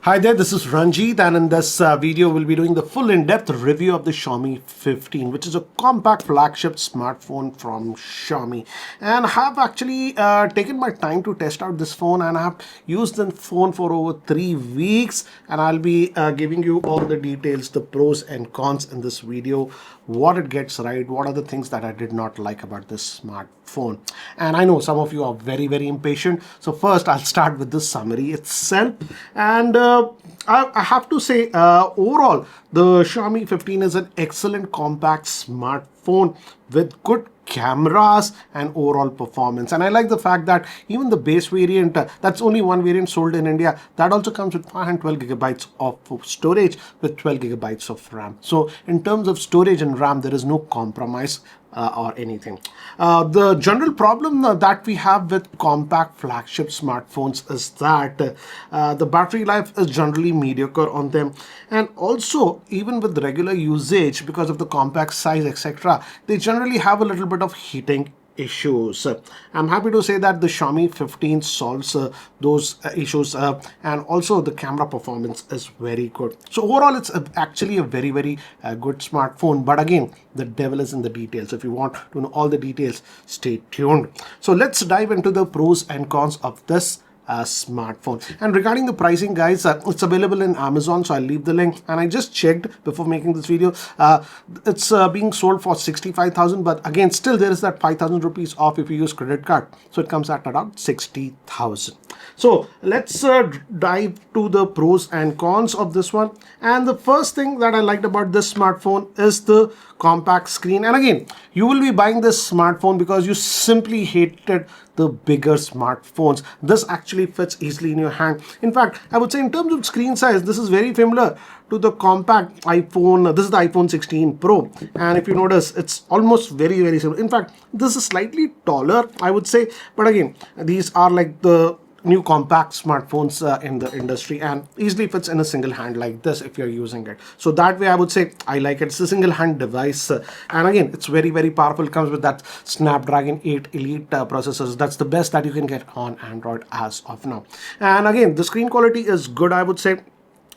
Hi there, this is Ranjit, and in this video we'll be doing the full in-depth review of the Xiaomi 15, which is a compact flagship smartphone from Xiaomi. And I have actually taken my time to test out this phone, and I have used the phone for over 3 weeks, and I'll be giving you all the details, the pros and cons in this video, what it gets right, what are the things that I did not like about this smartphone. And I know some of you are very impatient, so first I'll start with the summary itself. And I have to say, overall, the Xiaomi 15 is an excellent compact smartphone with good cameras and overall performance. And I like the fact that even the base variant, that's only one variant sold in India, that also comes with 512 gigabytes of storage with 12 gigabytes of RAM. So in terms of storage and RAM, there is no compromise or anything. The general problem that we have with compact flagship smartphones is that the battery life is generally mediocre on them, and also even with regular usage, because of the compact size, etc., they generally have a little bit of heating issues. I'm happy to say that the Xiaomi 15 solves those issues, and also the camera performance is very good. So overall, it's actually a very good smartphone. But again, the devil is in the details. If you want to know all the details, stay tuned. So let's dive into the pros and cons of this smartphone. And regarding the pricing, guys, it's available in Amazon, so I'll leave the link. And I just checked before making this video, it's being sold for 65,000, but again, still there is that 5,000 rupees off if you use credit card, so it comes at around 60,000. So let's dive to the pros and cons of this one. And the first thing that I liked about this smartphone is the compact screen. And again, you will be buying this smartphone because you simply hated the bigger smartphones. This actually fits easily in your hand. In fact, I would say in terms of screen size, this is very similar to the compact iPhone. This is the iPhone 16 Pro, and if you notice, it's almost very similar. In fact, this is slightly taller, I would say, but again, these are like the new compact smartphones in the industry, and easily fits in a single hand like this if you're using it. So that way, I would say I like it. It's a single hand device, and again, it's very powerful. It comes with that Snapdragon 8 Elite processors. That's the best that you can get on Android as of now. And again, the screen quality is good, I would say.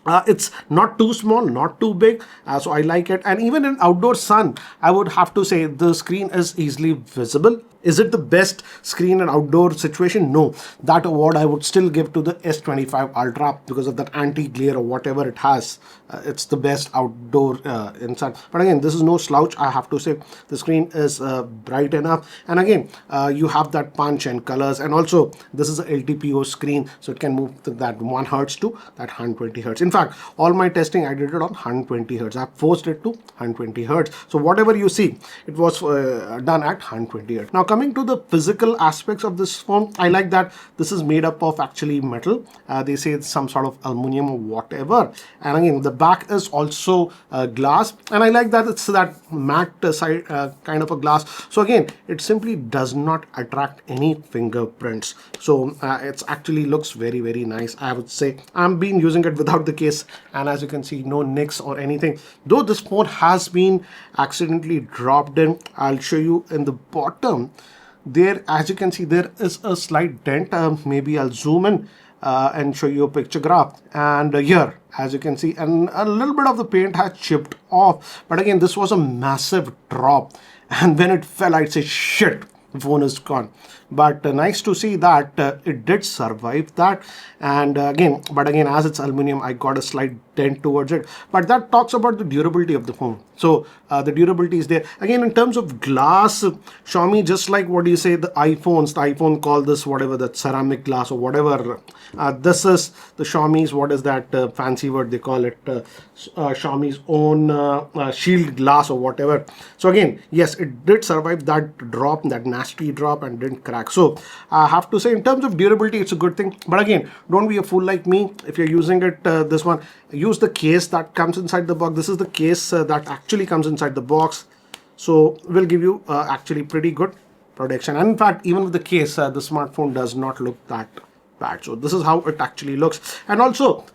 It's not too small, not too big, so I like it. And even in outdoor sun, I would have to say the screen is easily visible. Is it the best screen in outdoor situation? No. That award I would still give to the S25 Ultra because of that anti-glare or whatever it has. It's the best outdoor inside. But again, this is no slouch, I have to say. The screen is bright enough. And again, you have that punch and colors. And also, this is a LTPO screen, so it can move that 1 Hertz to that 120 Hertz. In fact, all my testing, I did it on 120 Hertz. I forced it to 120 Hertz. So whatever you see, it was done at 120 Hertz. Now, coming to the physical aspects of this phone, I like that this is made up of actually metal. They say it's some sort of aluminum or whatever. And again, the back is also glass, and I like that it's that matte side kind of a glass. So again, it simply does not attract any fingerprints. So it actually looks very nice, I would say. I've been using it without the case, and as you can see, no nicks or anything. Though this phone has been accidentally dropped in, I'll show you in the bottom. There, as you can see, there is a slight dent. Maybe I'll zoom in and show you a picture graph. And here, as you can see, and a little bit of the paint has chipped off. But again, this was a massive drop. And when it fell, I'd say, shit, the phone is gone. But nice to see that it did survive that. And again, as it's aluminum, I got a slight dent towards it. But that talks about the durability of the phone. So the durability is there. Again, in terms of glass, Xiaomi, just like what do you say, the iPhone call this whatever, that ceramic glass or whatever. This is the Xiaomi's, what is that fancy word they call it, Xiaomi's own shield glass or whatever. So again, yes, it did survive that drop, that nasty drop, and didn't crack. So I have to say, in terms of durability, it's a good thing. But again, don't be a fool like me. If you're using it, this one, use the case that comes inside the box. This is the case that actually comes inside the box, so will give you actually pretty good protection. And in fact, even with the case, the smartphone does not look that bad. So this is how it actually looks. And also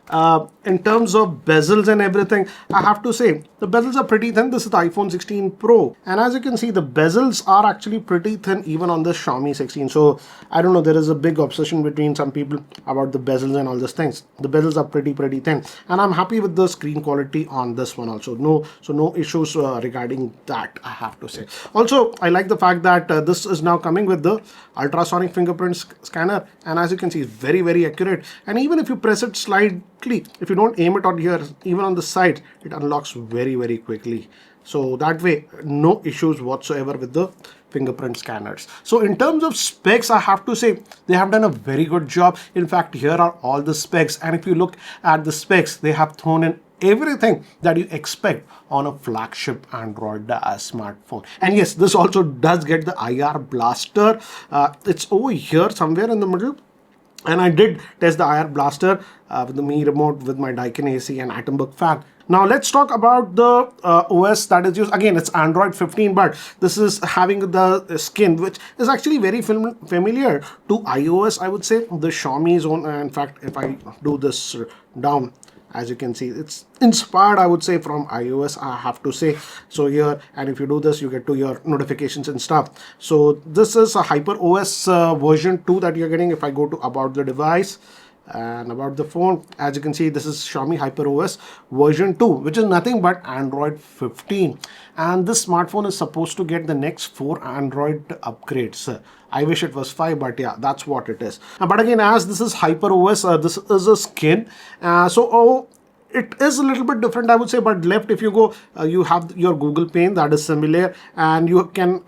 in terms of bezels and everything, I have to say the bezels are pretty thin. This is the iPhone 16 Pro, and as you can see, the bezels are actually pretty thin even on the Xiaomi 16. So I don't know, there is a big obsession between some people about the bezels and all these things. The bezels are pretty thin, and I'm happy with the screen quality on this one also. No issues regarding that, I have to say. Also, I like the fact that this is now coming with the ultrasonic fingerprint scanner, and as you can see, it's very accurate. And even if you press it slightly, if you don't aim it on here, even on the side, it unlocks very quickly. So that way, no issues whatsoever with the fingerprint scanners. So in terms of specs, I have to say they have done a very good job. In fact, here are all the specs, and if you look at the specs, they have thrown in everything that you expect on a flagship Android smartphone. And yes, this also does get the IR blaster. It's over here somewhere in the middle. And I did test the IR blaster with the Mi remote, with my Daikin AC and Atomberg fan. Now let's talk about the OS that is used. Again, it's Android 15, but this is having the skin which is actually very familiar to iOS, I would say. The Xiaomi's own, in fact, if I do this down, as you can see, it's inspired, I would say, from iOS, I have to say. So here, and if you do this, you get to your notifications and stuff. So this is a HyperOS version 2 that you're getting. If I go to about the device and about the phone, as you can see, this is Xiaomi HyperOS version 2, which is nothing but Android 15. And this smartphone is supposed to get the next 4 Android upgrades. I wish it was 5, but yeah, that's what it is. But again, as this is HyperOS, this is a skin. It is a little bit different, I would say, but left, if you go, you have your Google pane that is similar, and you can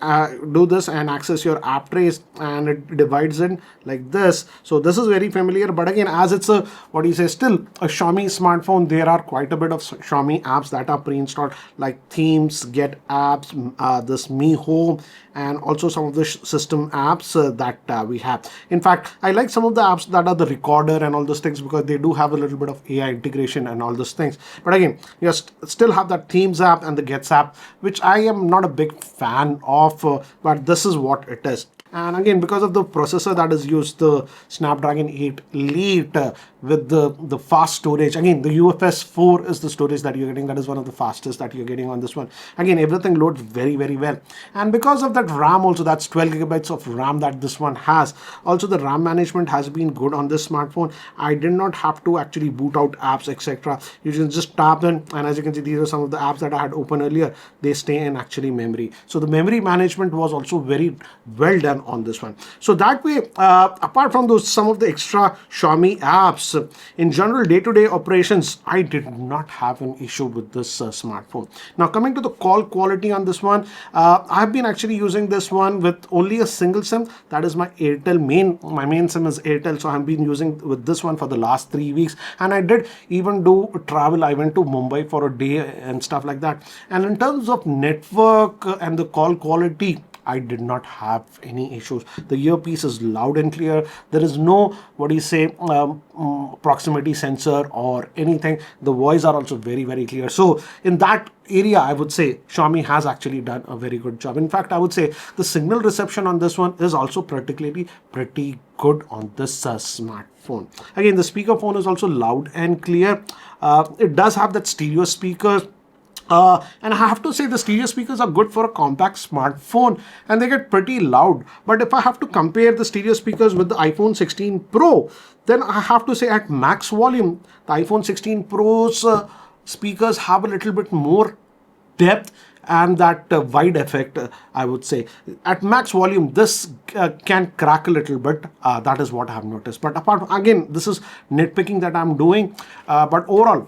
do this and access your app trays, and it divides in like this. So this is very familiar, but again, as it's a, what do you say, still a Xiaomi smartphone, there are quite a bit of Xiaomi apps that are pre-installed, like themes, get apps, this Mi Home, and also some of the system apps that we have. In fact, I like some of the apps that are the recorder and all those things, because they do have a little bit of AI integration and all those things. But again, you still have that themes app and the gets app, which I am not a big fan of, but this is what it is. And again, because of the processor that is used, the Snapdragon 8 Elite with the fast storage, again, the UFS 4 is the storage that you're getting. That is one of the fastest that you're getting on this one. Again, everything loads very well. And because of that RAM also, that's 12 gigabytes of RAM that this one has. Also, the RAM management has been good on this smartphone. I did not have to actually boot out apps, etc. You can just tap in, and as you can see, these are some of the apps that I had open earlier. They stay in actually memory. So the memory management was also very well done on this one. So that way, apart from those, some of the extra Xiaomi apps, in general day-to-day operations, I did not have an issue with this smartphone. Now coming to the call quality on this one, I've been actually using this one with only a single SIM. That is my Airtel my main SIM is Airtel, so I've been using with this one for the last 3 weeks, and I did even do travel. I went to Mumbai for a day and stuff like that. And in terms of network and the call quality, I did not have any issues. The earpiece is loud and clear. There is no, what do you say, proximity sensor or anything. The voice are also very clear. So in that area, I would say Xiaomi has actually done a very good job. In fact, I would say the signal reception on this one is also particularly pretty good on this smartphone. Again, the speakerphone is also loud and clear. It does have that stereo speaker. And I have to say the stereo speakers are good for a compact smartphone, and they get pretty loud. But if I have to compare the stereo speakers with the iPhone 16 Pro, then I have to say at max volume, the iPhone 16 Pro's speakers have a little bit more depth and that wide effect, I would say. At max volume, this can crack a little bit. That is what I have noticed. But apart from, again, this is nitpicking that I'm doing. But overall,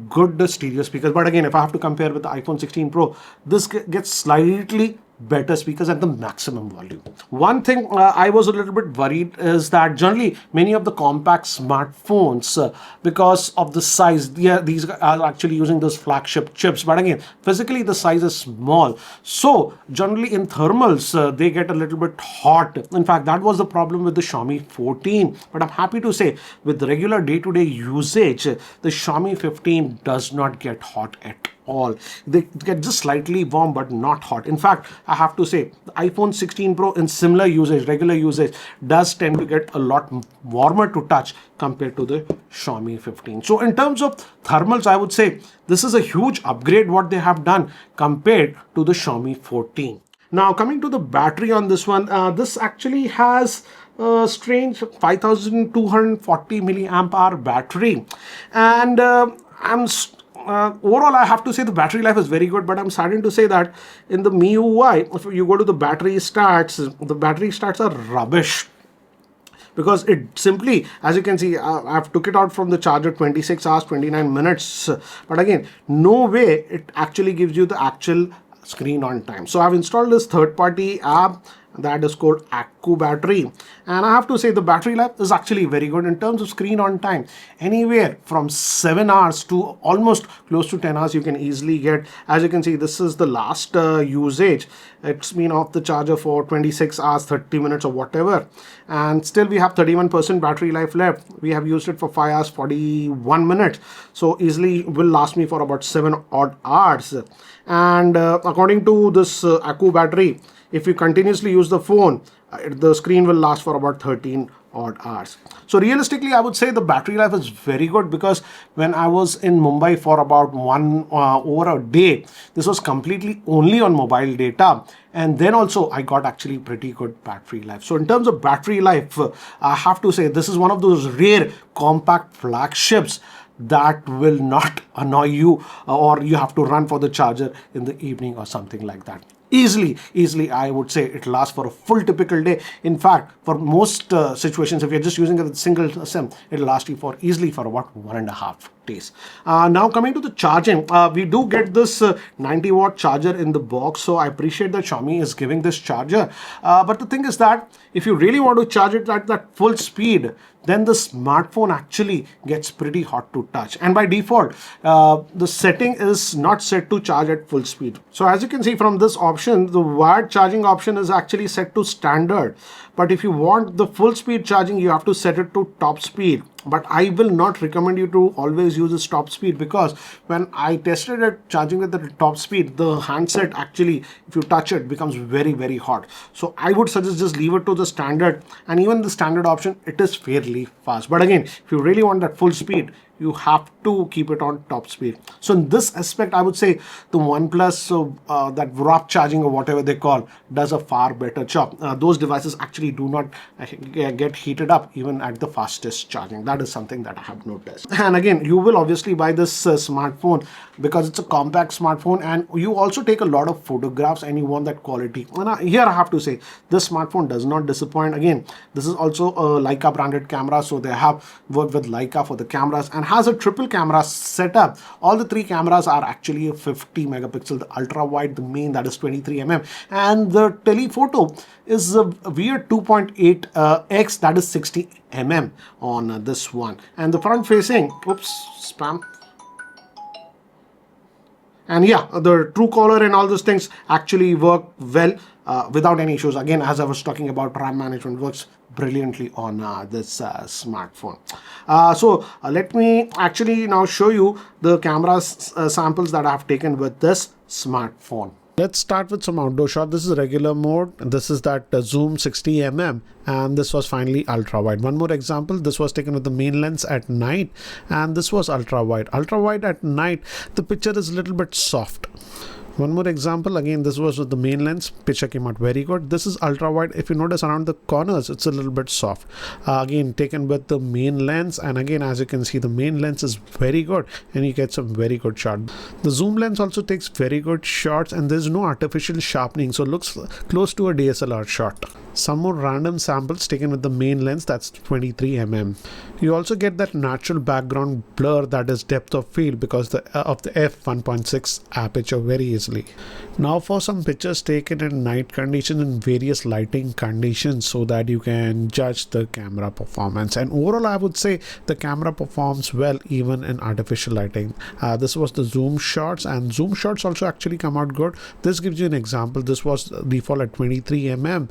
good stereo speakers. But again, if I have to compare with the iPhone 16 Pro, this gets slightly better speakers at the maximum volume. One thing I was a little bit worried is that generally many of the compact smartphones, because of the size, these are actually using those flagship chips, but again, physically the size is small. So generally in thermals, they get a little bit hot. In fact, that was the problem with the Xiaomi 14. But I'm happy to say with regular day-to-day usage, the Xiaomi 15 does not get hot at all. They get just slightly warm but not hot. In fact, I have to say the iPhone 16 Pro in similar usage, regular usage, does tend to get a lot warmer to touch compared to the Xiaomi 15. So in terms of thermals, I would say this is a huge upgrade what they have done compared to the Xiaomi 14. Now coming to the battery on this one, this actually has a strange 5240 milliamp hour battery, and overall I have to say the battery life is very good, but I'm starting to say that in the MIUI, if you go to the battery stats are rubbish. Because it simply, as you can see, I've took it out from the charger, 26 hours 29 minutes, but again, no way it actually gives you the actual screen on time. So I've installed this third-party app that is called Akku Battery, and I have to say the battery life is actually very good in terms of screen on time. Anywhere from 7 hours to almost close to 10 hours you can easily get. As you can see, this is the last usage. It's been off the charger for 26 hours 30 minutes or whatever, and still we have 31% battery life left. We have used it for 5 hours 41 minutes, so easily will last me for about 7 odd hours. And according to this Akku Battery, if you continuously use the phone, the screen will last for about 13 odd hours. So realistically, I would say the battery life is very good, because when I was in Mumbai for about over a day, this was completely only on mobile data, and then also I got actually pretty good battery life. So in terms of battery life, I have to say this is one of those rare compact flagships that will not annoy you, or you have to run for the charger in the evening or something like that. Easily, I would say it lasts for a full typical day. In fact, for most situations, if you're just using it with a single SIM, it'll last you for easily for about 1.5 days. Now coming to the charging, we do get this 90 watt charger in the box, so I appreciate that Xiaomi is giving this charger. But the thing is that if you really want to charge it at that full speed, then the smartphone actually gets pretty hot to touch, and by default the setting is not set to charge at full speed. So as you can see from this option, the wired charging option is actually set to standard, but if you want the full speed charging, you have to set it to top speed. But I will not recommend you to always use this top speed, because when I tested it charging with the top speed, the handset actually, if you touch it, becomes very hot. So I would suggest just leave it to the standard, and even the standard option, it is fairly fast. But again, if you really want that full speed, you have to keep it on top speed. So in this aspect, I would say the OnePlus, that warp charging or whatever they call, does a far better job. Those devices actually do not get heated up even at the fastest charging. That is something that I have noticed. And again, you will obviously buy this smartphone because it's a compact smartphone, and you also take a lot of photographs and you want that quality. And here I have to say, this smartphone does not disappoint. Again, this is also a Leica branded camera, so they have worked with Leica for the cameras, and has a triple camera setup. All the three cameras are actually a 50 megapixel, the ultra wide, the main, that is 23 mm, and the telephoto is a weird 2.8x, that is 60 mm on this one. And the front facing, spam. And yeah, the Truecaller and all those things actually work well without any issues. Again, as I was talking about, RAM management works brilliantly on this smartphone. So let me actually now show you the camera samples that I have taken with this smartphone. Let's start with some outdoor shot. This is regular mode. This is that zoom 60 mm, and this was finally ultra wide. One more example, this was taken with the main lens at night, and this was ultra wide. Ultra wide at night, the picture is a little bit soft. One more example, again this was with the main lens, picture came out very good. This is ultra wide. If you notice around the corners, it's a little bit soft. Again taken with the main lens, and again as you can see, the main lens is very good and you get some very good shot. The zoom lens also takes very good shots, and there's no artificial sharpening, so it looks close to a DSLR shot. Some more random samples taken with the main lens, that's 23 mm. You also get that natural background blur, that is depth of field, because of the f1.6 aperture very easily. Now for some pictures taken in night conditions and various lighting conditions, so that you can judge the camera performance. And overall I would say the camera performs well even in artificial lighting. This was the zoom shots, and zoom shots also actually come out good. This gives you an example. This was default at 23 mm.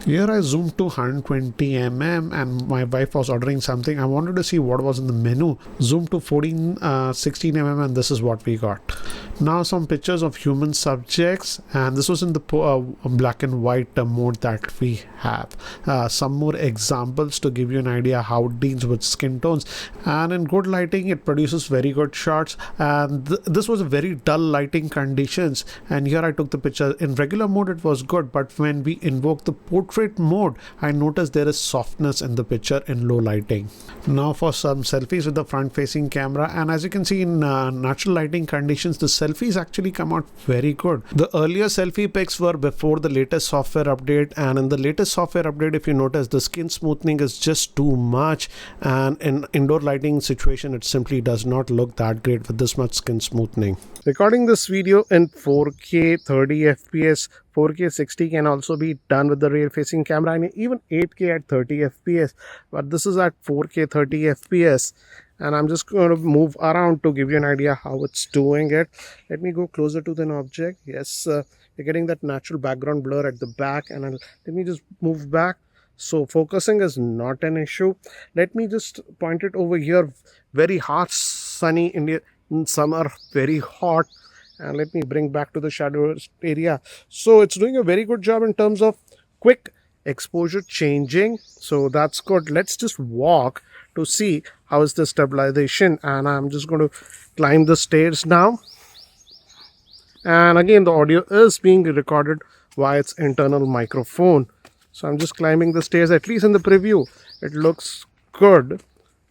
Here I zoomed to 120 mm and my wife was ordering something. I wanted to see what was in the menu. Zoom to 16 mm and this is what we got. Now some pictures of human subjects, and this was in the black and white mode that we have. Some more examples to give you an idea how it deals with skin tones, and in good lighting it produces very good shots, and this was a very dull lighting conditions, and here I took the picture. In regular mode it was good, but when we invoke the portrait mode I noticed there is softness in the picture in low lighting. Now for some selfies with the front facing camera, and as you can see in natural lighting conditions the selfies actually come out very good. The earlier selfie pics were before the latest software update, and in the latest software update if you notice the skin smoothing is just too much, and in indoor lighting situation it simply does not look that great with this much skin smoothing. Recording this video in 4K 30 FPS, 4K 60 can also be done with the rear facing camera, and even 8K at 30 FPS, but this is at 4K 30 FPS. And I'm just going to move around to give you an idea how it's doing it. Let me go closer to the object. Yes, you're getting that natural background blur at the back, and let me just move back. So focusing is not an issue. Let me just point it over here. Very hot, sunny India in summer, very hot. And let me bring back to the shadow area. So it's doing a very good job in terms of quick exposure changing. So that's good. Let's just walk to see how is the stabilization, and I'm just going to climb the stairs now. And again the audio is being recorded via its internal microphone. So I'm just climbing the stairs. At least in the preview it looks good,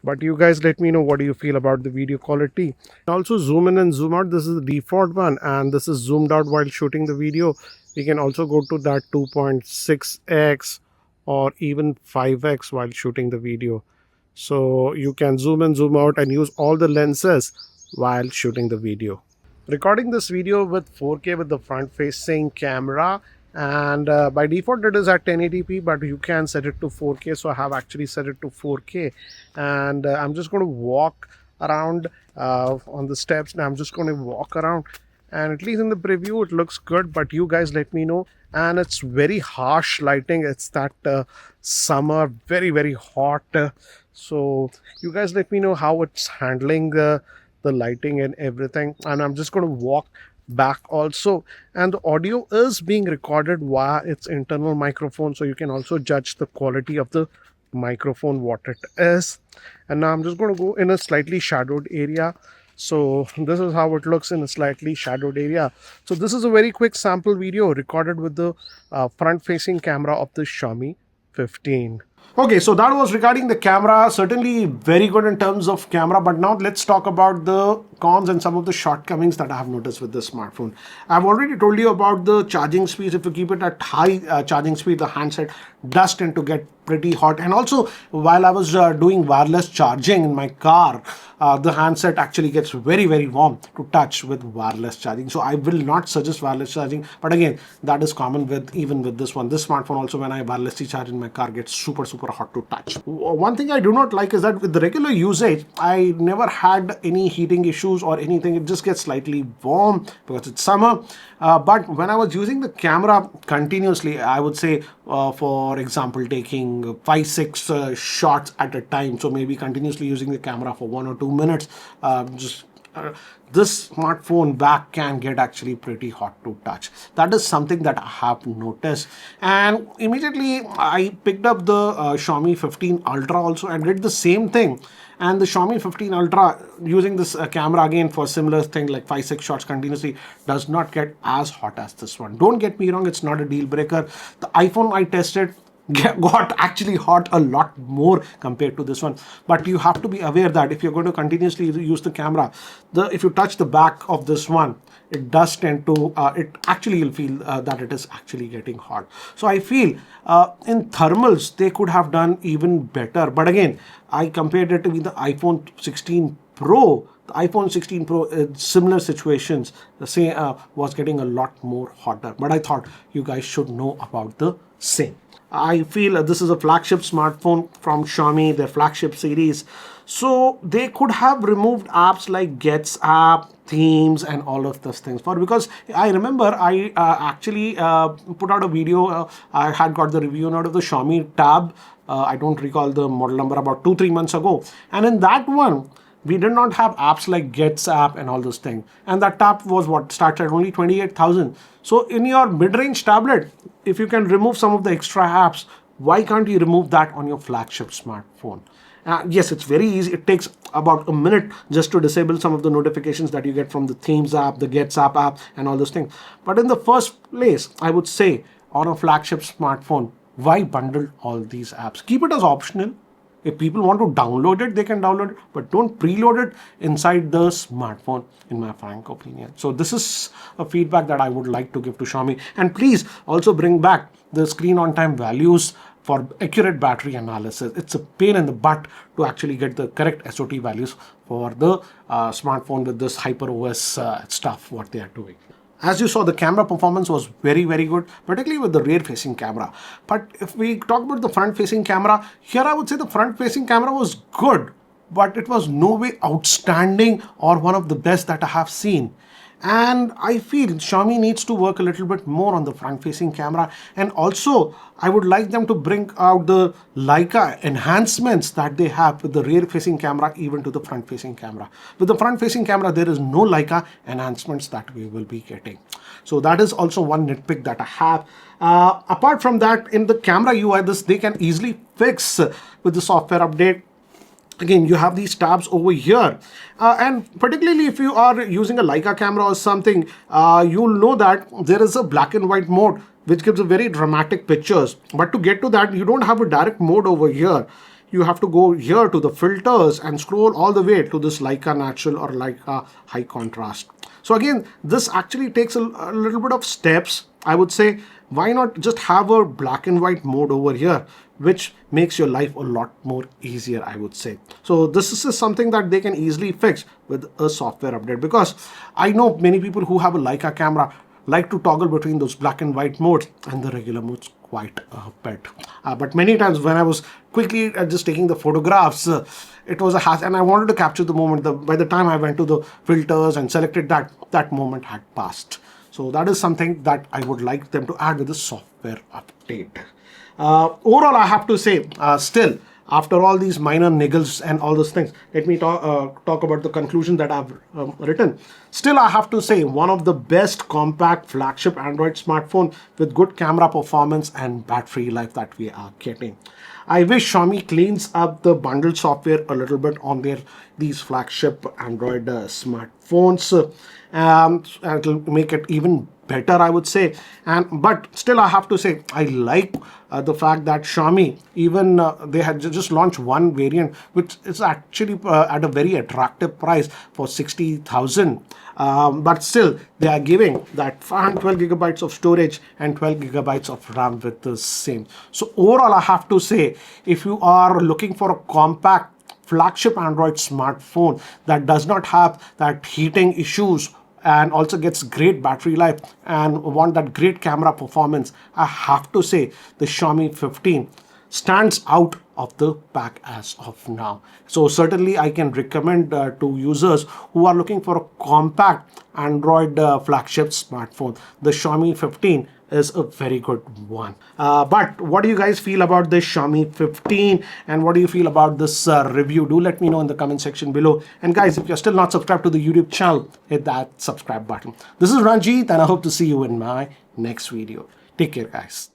but you guys let me know what do you feel about the video quality. Also zoom in and zoom out. This is the default one, and this is zoomed out while shooting the video. We can also go to that 2.6x or even 5x while shooting the video. So you can zoom in, zoom out and use all the lenses while shooting the video. Recording this video with 4K with the front facing camera, and by default it is at 1080p, but you can set it to 4K. So I have actually set it to 4K, and I'm just going to walk around on the steps. Now I'm just going to walk around, and at least in the preview it looks good, but you guys let me know. And it's very harsh lighting. It's that summer, very hot. So you guys let me know how it's handling the lighting and everything. And I'm just going to walk back also, and the audio is being recorded via its internal microphone, so you can also judge the quality of the microphone, what it is. And now I'm just going to go in a slightly shadowed area. So this is how it looks in a slightly shadowed area. So this is a very quick sample video recorded with the front facing camera of the Xiaomi 15. Okay, so that was regarding the camera. Certainly very good in terms of camera, but now let's talk about the cons and some of the shortcomings that I have noticed with this smartphone. I've already told you about the charging speed. If you keep it at high charging speed, the handset does tend to get pretty hot. And also while I was doing wireless charging in my car, the handset actually gets very warm to touch with wireless charging. So I will not suggest wireless charging, but again that is common with even with this one. This smartphone also, when I wirelessly charge in my car, gets super hot to touch. One thing I do not like is that with the regular usage I never had any heating issues or anything. It just gets slightly warm because it's summer, but when I was using the camera continuously, I would say for example taking 5-6 shots at a time, so maybe continuously using the camera for 1 or 2 minutes, this smartphone back can get actually pretty hot to touch. That is something that I have noticed, and immediately I picked up the Xiaomi 15 Ultra also and did the same thing. And the Xiaomi 15 Ultra, using this camera again for similar thing like 5-6 shots continuously, does not get as hot as this one. Don't get me wrong, it's not a deal breaker. The iPhone I tested got actually hot a lot more compared to this one, but you have to be aware that if you're going to continuously use the camera, if you touch the back of this one, it does tend to it actually you'll feel that it is actually getting hot. So I feel in thermals they could have done even better, but again I compared it with the iPhone 16 Pro. The iPhone 16 Pro in similar situations was getting a lot more hotter, but I thought you guys should know about the same. I feel this is a flagship smartphone from Xiaomi, their flagship series. So they could have removed apps like Gets app, themes, and all of those things. For because I remember I actually put out a video. I had got the review note of the Xiaomi Tab. I don't recall the model number, about 2-3 months ago, and in that one we did not have apps like Gets app and all those things. And that tab was what starts at only 28,000. So in your mid-range tablet, if you can remove some of the extra apps, why can't you remove that on your flagship smartphone? Yes, it's very easy. It takes about a minute just to disable some of the notifications that you get from the themes app, the Gets app, and all those things. But in the first place, I would say on a flagship smartphone, why bundle all these apps? Keep it as optional. If people want to download it, they can download it, but don't preload it inside the smartphone, in my frank opinion. So this is a feedback that I would like to give to Xiaomi. And please also bring back the screen on time values for accurate battery analysis. It's a pain in the butt to actually get the correct SOT values for the smartphone with this HyperOS stuff, what they are doing. As you saw, the camera performance was very, very good, particularly with the rear-facing camera. But if we talk about the front-facing camera, here I would say the front-facing camera was good, but it was no way outstanding or one of the best that I have seen. And I feel Xiaomi needs to work a little bit more on the front-facing camera. And also, I would like them to bring out the Leica enhancements that they have with the rear-facing camera, even to the front-facing camera. With the front-facing camera, there is no Leica enhancements that we will be getting. So that is also one nitpick that I have. Apart from that, in the camera UI, they can easily fix with the software update. Again, you have these tabs over here, and particularly if you are using a Leica camera or something, you'll know that there is a black and white mode which gives a very dramatic pictures. But to get to that, you don't have a direct mode over here. You have to go here to the filters and scroll all the way to this Leica natural or Leica high contrast. So again, this actually takes a little bit of steps. I would say, why not just have a black and white mode over here, which makes your life a lot more easier, I would say. So this is something that they can easily fix with a software update, because I know many people who have a Leica camera like to toggle between those black and white modes and the regular modes quite a bit. But many times when I was quickly just taking the photographs, it was a hassle, and I wanted to capture the moment. By the time I went to the filters and selected that moment had passed. So that is something that I would like them to add with the software update. Overall, I have to say, still, after all these minor niggles and all those things, let me talk about the conclusion that I've written. Still, I have to say, one of the best compact flagship Android smartphone with good camera performance and battery life that we are getting. I wish Xiaomi cleans up the bundled software a little bit on these flagship Android smartphones. It'll make it even better, I would say. But still, I have to say, I like the fact that Xiaomi, even they had just launched one variant, which is actually at a very attractive price for 60,000. But still, they are giving that 512 gigabytes of storage and 12 gigabytes of RAM with the same. So overall, I have to say, if you are looking for a compact flagship Android smartphone that does not have that heating issues and also gets great battery life and want that great camera performance, I have to say the Xiaomi 15 stands out of the pack as of now. So certainly I can recommend to users who are looking for a compact Android flagship smartphone, the Xiaomi 15 is a very good one. But what do you guys feel about this Xiaomi 15, and what do you feel about this review? Do let me know in the comment section below. And guys, if you're still not subscribed to the YouTube channel, hit that subscribe button. This is Ranjit, and I hope to see you in my next video. Take care, guys.